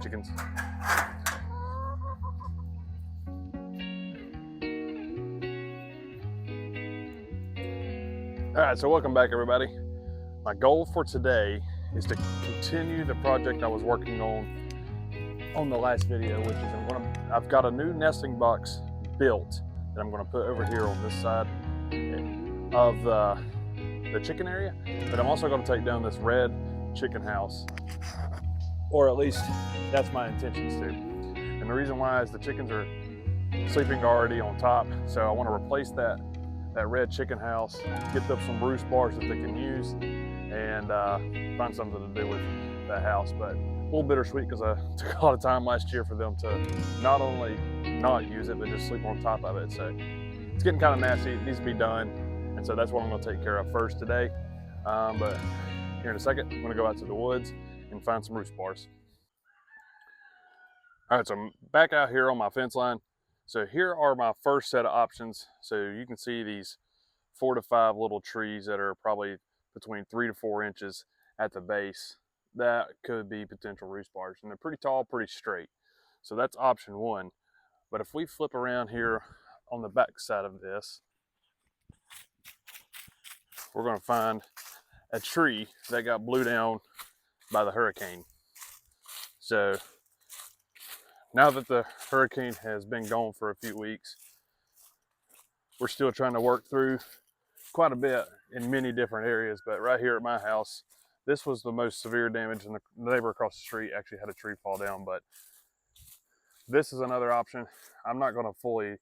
chickens. All right, so welcome back, everybody. My goal for today is to continue the project I was working on the last video, which is I've got a new nesting box built that I'm going to put over here on this side of the chicken area, but I'm also going to take down this red chicken house, or at least that's my intentions to. And the reason why is the chickens are sleeping already on top, so I want to replace that red chicken house, get them some roost bars that they can use, and find something to do with that house. But a little bittersweet because I took a lot of time last year for them to not only not use it, but just sleep on top of it. So it's getting kind of nasty. It needs to be done. And so that's what I'm going to take care of first today. But here in a second, I'm going to go out to the woods and find some roost bars. All right, so I'm back out here on my fence line. So here are my first set of options. So you can see these 4 to 5 little trees that are probably between 3 to 4 inches at the base. That could be potential roost bars, and they're pretty tall, pretty straight. So that's option one. But if we flip around here on the back side of this, we're going to find a tree that got blew down by the hurricane. So now that the hurricane has been gone for a few weeks, we're still trying to work through quite a bit in many different areas. But right here at my house, this was the most severe damage, and the neighbor across the street actually had a tree fall down. But this is another option. I'm not going to fully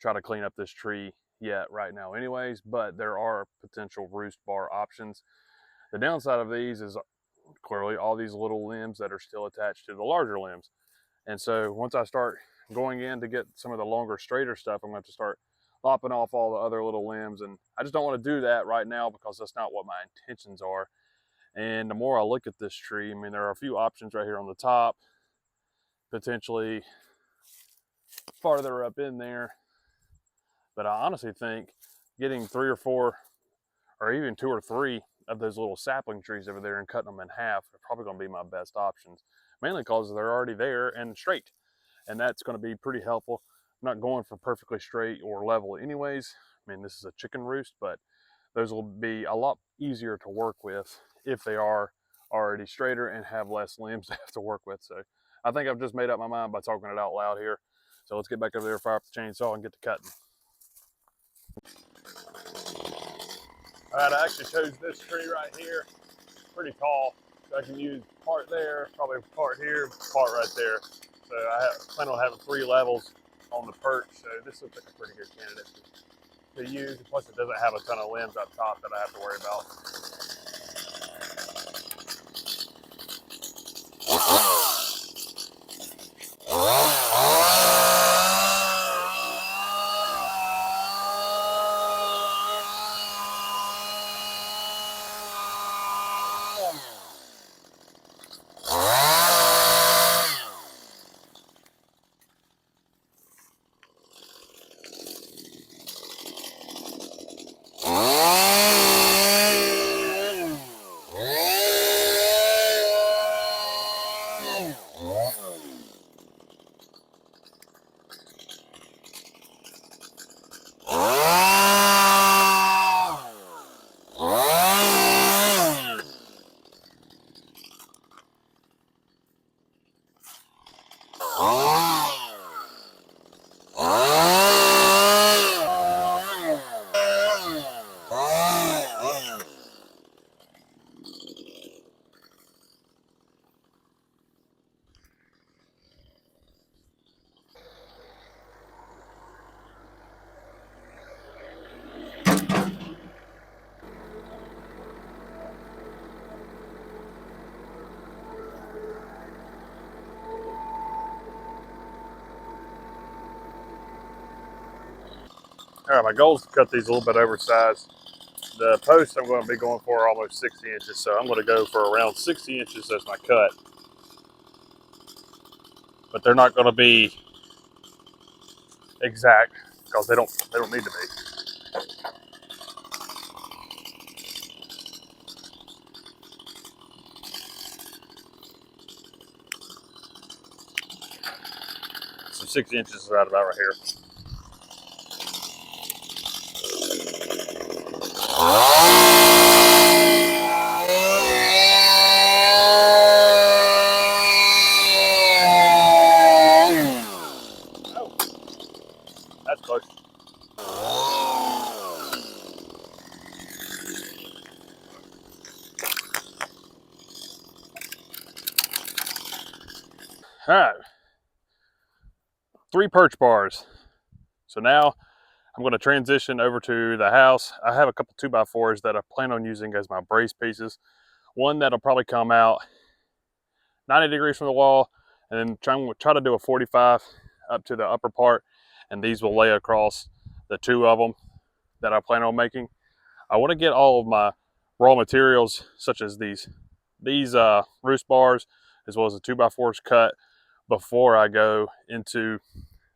try to clean up this tree yet right now anyways, but there are potential roost bar options. The downside of these is clearly all these little limbs that are still attached to the larger limbs. And so once I start going in to get some of the longer, straighter stuff, I'm going to have to start lopping off all the other little limbs. And I just don't want to do that right now because that's not what my intentions are. And the more I look at this tree, I mean, there are a few options right here on the top, potentially farther up in there. But I honestly think getting 3 or 4 or even 2 or 3 of those little sapling trees over there and cutting them in half are probably going to be my best options. Mainly because they're already there and straight. And that's going to be pretty helpful. I'm not going for perfectly straight or level anyways. I mean, this is a chicken roost, but those will be a lot easier to work with if they are already straighter and have less limbs to have to work with. So I think I've just made up my mind by talking it out loud here. So let's get back over there, fire up the chainsaw, and get to cutting. All right, I actually chose this tree right here. Pretty tall. So I can use part there, probably part here, part right there. So I plan on having 3 levels on the perch. So this looks like a pretty good candidate to use. Plus it doesn't have a ton of limbs up top that I have to worry about. All right, my goal is to cut these a little bit oversized. The posts I'm going to be going for are almost 60 inches, so I'm going to go for around 60 inches as my cut. But they're not going to be exact because they don't need to be. 6 inches is right about right here. Oh, that's close. All right, 3 perch bars. So now I'm going to transition over to the house. I have a couple 2x4s that I plan on using as my brace pieces. One that'll probably come out 90 degrees from the wall, and then try to do a 45 up to the upper part, and these will lay across the 2 of them that I plan on making. I want to get all of my raw materials, such as these roost bars, as well as the 2x4s cut before I go into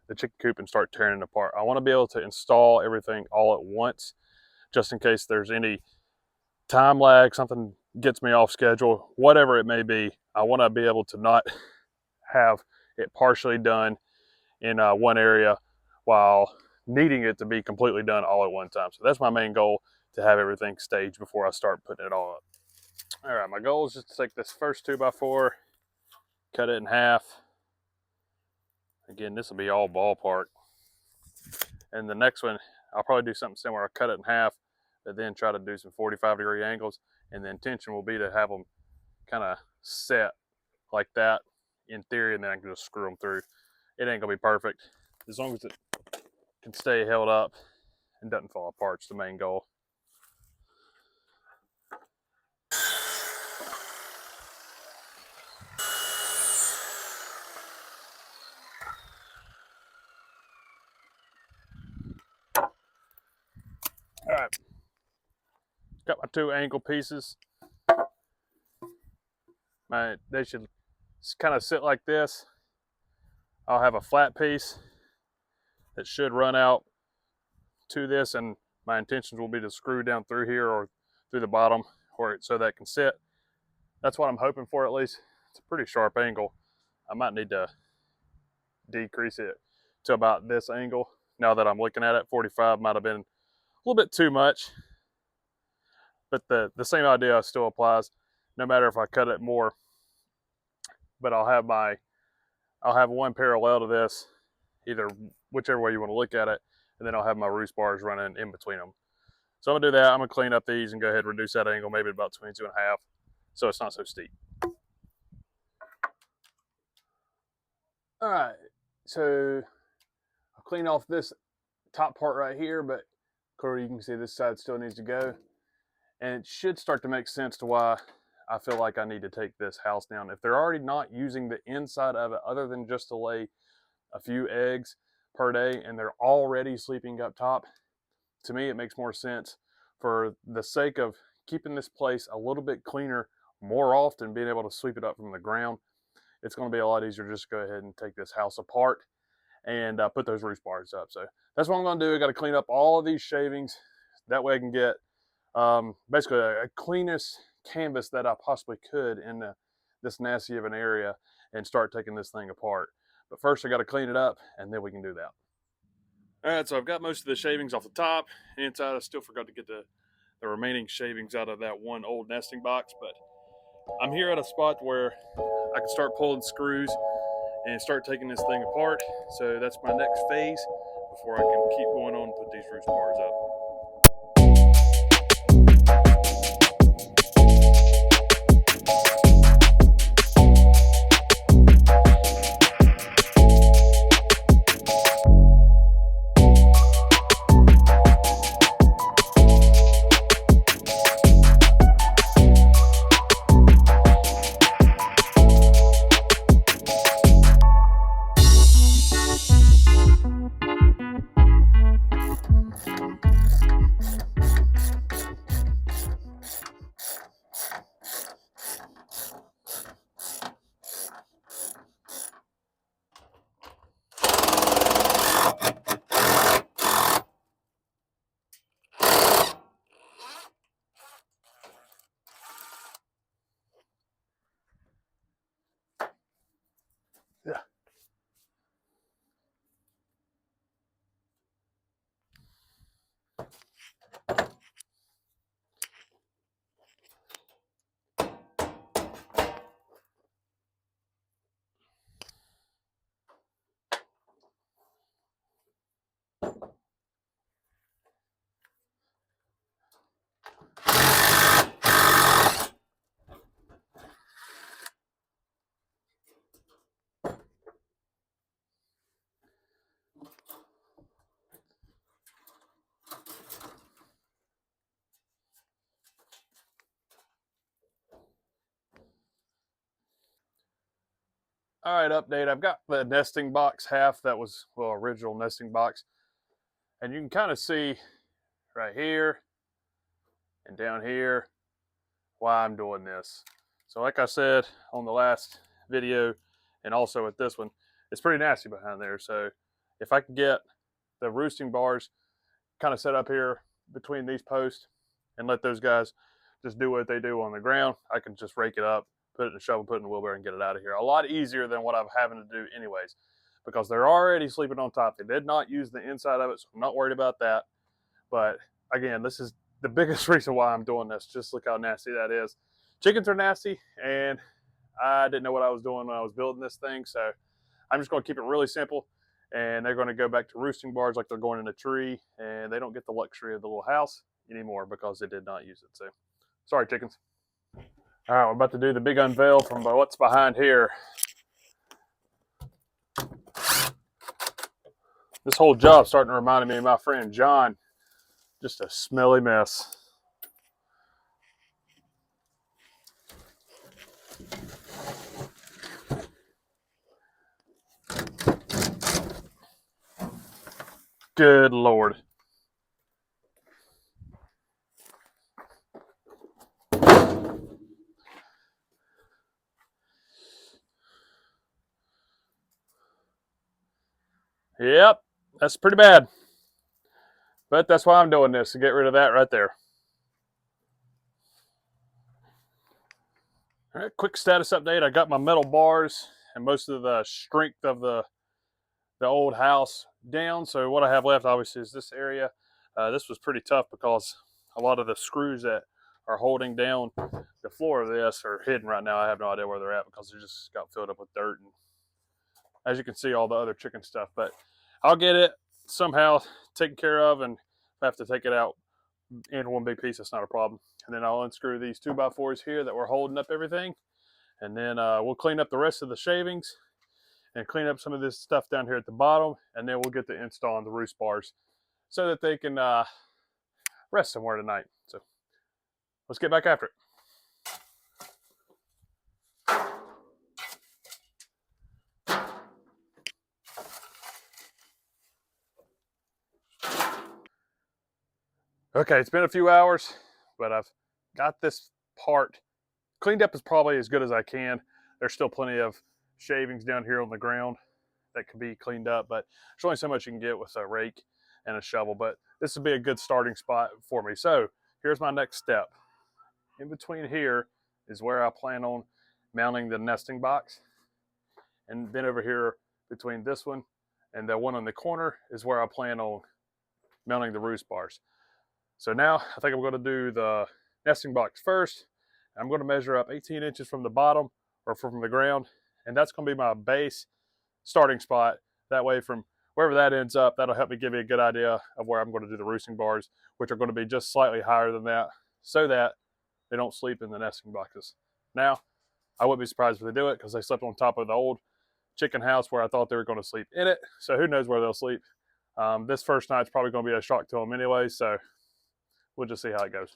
the chicken coop and start tearing it apart. I want to be able to install everything all at once, just in case there's any time lag, something gets me off schedule, whatever it may be. I want to be able to not have it partially done in one area while needing it to be completely done all at one time. So that's my main goal, to have everything staged before I start putting it all up. All right, my goal is just to take this first 2x4, cut it in half. Again, this will be all ballpark. And the next one, I'll probably do something similar. I'll cut it in half, but then try to do some 45-degree angles. And the intention will be to have them kind of set like that in theory, and then I can just screw them through. It ain't gonna be perfect. As long as it can stay held up and doesn't fall apart, it's the main goal. All right, got my 2 angle pieces. They should kind of sit like this. I'll have a flat piece that should run out to this, and my intentions will be to screw down through here or through the bottom, so that can sit. That's what I'm hoping for, at least. It's a pretty sharp angle. I might need to decrease it to about this angle. Now that I'm looking at it, 45 might have been a little bit too much, but the same idea still applies no matter if I cut it more. But I'll have one parallel to this, either whichever way you want to look at it, and then I'll have my roost bars running in between them. So I'm gonna do that. I'm gonna clean up these and go ahead and reduce that angle, maybe about 22.5, so it's not so steep. All right, so I'll clean off this top part right here, but clearly you can see this side still needs to go. And it should start to make sense to why I feel like I need to take this house down. If they're already not using the inside of it other than just to lay a few eggs per day, and they're already sleeping up top, to me it makes more sense, for the sake of keeping this place a little bit cleaner more often, being able to sweep it up from the ground. It's going to be a lot easier just to go ahead and take this house apart and put those roost bars up. So that's what I'm going to do. I got to clean up all of these shavings. That way I can get basically a cleanest canvas that I possibly could in this nasty of an area, and start taking this thing apart. But first I got to clean it up, and then we can do that. All right, so I've got most of the shavings off the top. Inside I still forgot to get the remaining shavings out of that one old nesting box, but I'm here at a spot where I can start pulling screws and start taking this thing apart. So that's my next phase before I can keep going on and put these roost bars up. All right, update. I've got the nesting box half that was, well, original nesting box. And you can kind of see right here and down here why I'm doing this. So like I said on the last video and also with this one, it's pretty nasty behind there. So if I can get the roosting bars kind of set up here between these posts and let those guys just do what they do on the ground, I can just rake it up, put it in a shovel, put it in the wheelbarrow, and get it out of here. A lot easier than what I'm having to do anyways, because they're already sleeping on top. They did not use the inside of it, so I'm not worried about that. But again, this is the biggest reason why I'm doing this. Just look how nasty that is. Chickens are nasty, and I didn't know what I was doing when I was building this thing, so I'm just going to keep it really simple, and they're going to go back to roosting bars like they're going in a tree, and they don't get the luxury of the little house anymore because they did not use it. So, sorry, chickens. All right, we're about to do the big unveil from what's behind here. This whole job's starting to remind me of my friend John. Just a smelly mess. Good Lord. Yep, that's pretty bad. But that's why I'm doing this, to get rid of that right there. All right, quick status update. I got my metal bars and most of the strength of the old house down. So what I have left, obviously, is this area. This was pretty tough because a lot of the screws that are holding down the floor of this are hidden right now. I have no idea where they're at because they just got filled up with dirt. And as you can see, all the other chicken stuff. But I'll get it somehow taken care of, and if I have to take it out in one big piece, that's not a problem. And then I'll unscrew these 2x4s here that were holding up everything. And then we'll clean up the rest of the shavings and clean up some of this stuff down here at the bottom. And then we'll get to installing the roost bars so that they can rest somewhere tonight. So let's get back after it. Okay, it's been a few hours, but I've got this part cleaned up as probably as good as I can. There's still plenty of shavings down here on the ground that could be cleaned up, but there's only so much you can get with a rake and a shovel, but this would be a good starting spot for me. So here's my next step. In between here is where I plan on mounting the nesting box, and then over here between this one and the one on the corner is where I plan on mounting the roost bars. So now I think I'm going to do the nesting box first. I'm going to measure up 18 inches from the bottom or from the ground, and that's going to be my base starting spot. That way, from wherever that ends up, that'll help me give you a good idea of where I'm going to do the roosting bars, which are going to be just slightly higher than that, so that they don't sleep in the nesting boxes. Now, I wouldn't be surprised if they do it because they slept on top of the old chicken house where I thought they were going to sleep in it. So who knows where they'll sleep. This first night's probably going to be a shock to them anyway, so we'll just see how it goes.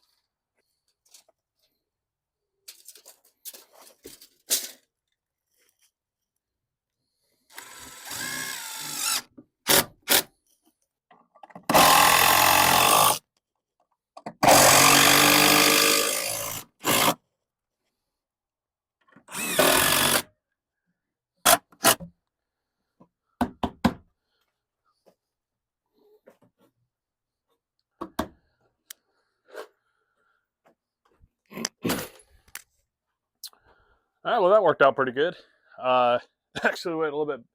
All right, well, that worked out pretty good. Actually went a little bit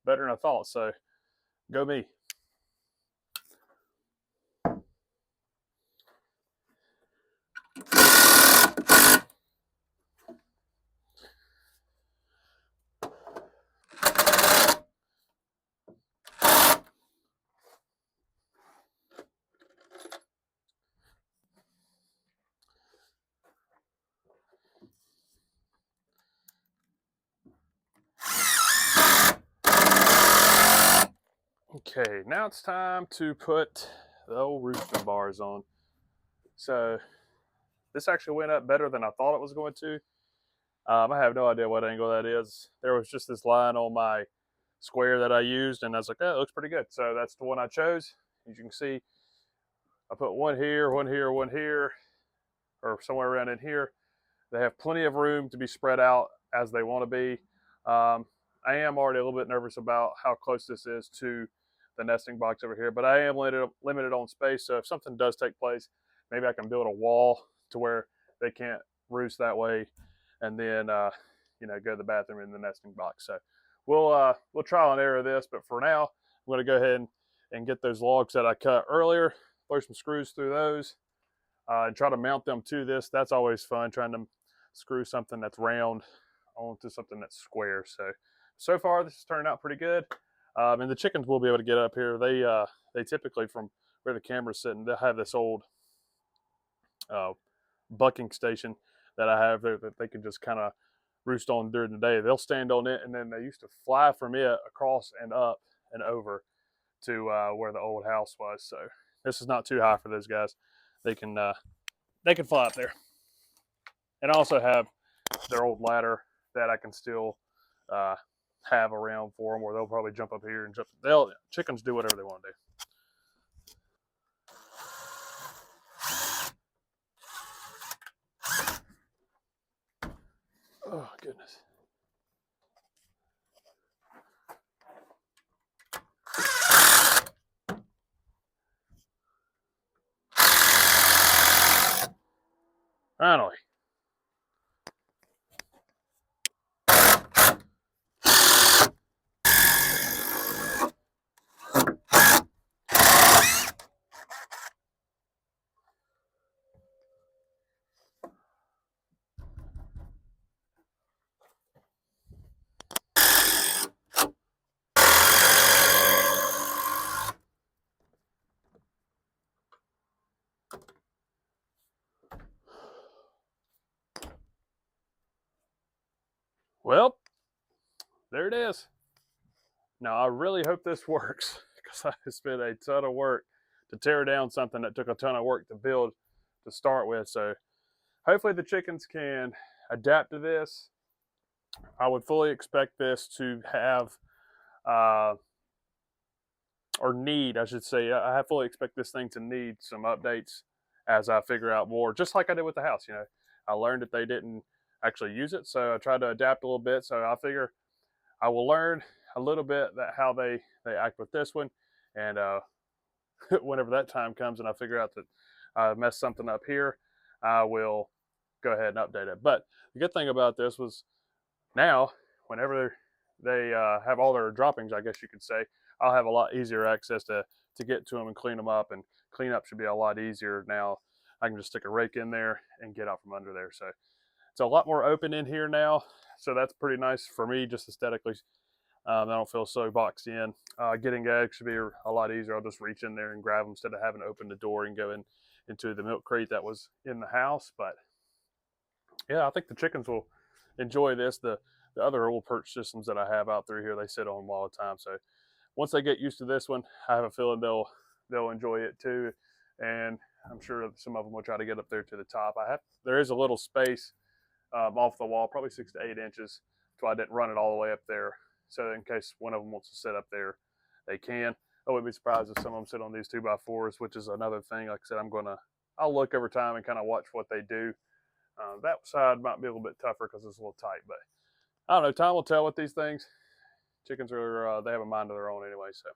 better than I thought, so go me. Okay, now it's time to put the old roosting bars on. So this actually went up better than I thought it was going to. I have no idea what angle that is. There was just this line on my square that I used, and I was like, oh, it looks pretty good. So that's the one I chose. As you can see, I put one here, one here, one here, or somewhere around in here. They have plenty of room to be spread out as they want to be. I am already a little bit nervous about how close this is to the nesting box over here, but I am limited on space. So if something does take place, maybe I can build a wall to where they can't roost that way, and then go to the bathroom in the nesting box. So we'll trial and error this, but for now, I'm going to go ahead and get those logs that I cut earlier, throw some screws through those, and try to mount them to this. That's always fun, trying to screw something that's round onto something that's square. So far this is turning out pretty good. And the chickens will be able to get up here. They typically, from where the camera's sitting, they'll have this old bucking station that I have there that they can just kind of roost on during the day. They'll stand on it, and then they used to fly from it across and up and over to where the old house was. So this is not too high for those guys. They can fly up there. And I also have their old ladder that I can still have around for them, where they'll probably jump up here and jump. Chickens do whatever they want to do. Oh, goodness. Finally. Well, there it is. Now, I really hope this works, because I spent a ton of work to tear down something that took a ton of work to build to start with. So hopefully the chickens can adapt to this. I would fully expect this to have, or need, I should say, I fully expect this thing to need some updates as I figure out more, just like I did with the house. I learned that they didn't actually use it, so I tried to adapt a little bit. So I figure I will learn a little bit that how they act with this one, and whenever that time comes and I figure out that I messed something up here, I will go ahead and update it. But the good thing about this was, now whenever they have all their droppings, I guess you could say, I'll have a lot easier access to get to them and clean them up, and clean up should be a lot easier now. I can just stick a rake in there and get out from under there. So it's a lot more open in here now, so that's pretty nice for me, just aesthetically. I don't feel so boxed in. Getting eggs should be a lot easier. I'll just reach in there and grab them instead of having to open the door and go into the milk crate that was in the house. But yeah, I think the chickens will enjoy this. The other old perch systems that I have out through here, they sit on them all the time. So once they get used to this one, I have a feeling they'll enjoy it too. And I'm sure some of them will try to get up there to the top. There is a little space off the wall, probably 6 to 8 inches, so I didn't run it all the way up there. So in case one of them wants to sit up there, they can. I wouldn't be surprised if some of them sit on these 2x4s, which is another thing. Like I said, I'll look over time and kind of watch what they do. That side might be a little bit tougher because it's a little tight, but I don't know. Time will tell with these things. Chickens are, they have a mind of their own anyway. So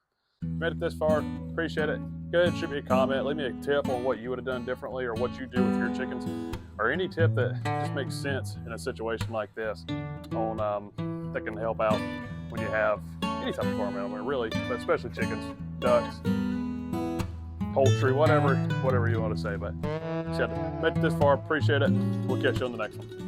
made it this far, appreciate it. Go ahead and shoot me a comment. Leave me a tip on what you would have done differently, or what you do with your chickens, or any tip that just makes sense in a situation like this that can help out when you have any type of farm animal, really, but especially chickens, ducks, poultry, whatever you want to say. But made it this far, appreciate it. We'll catch you on the next one.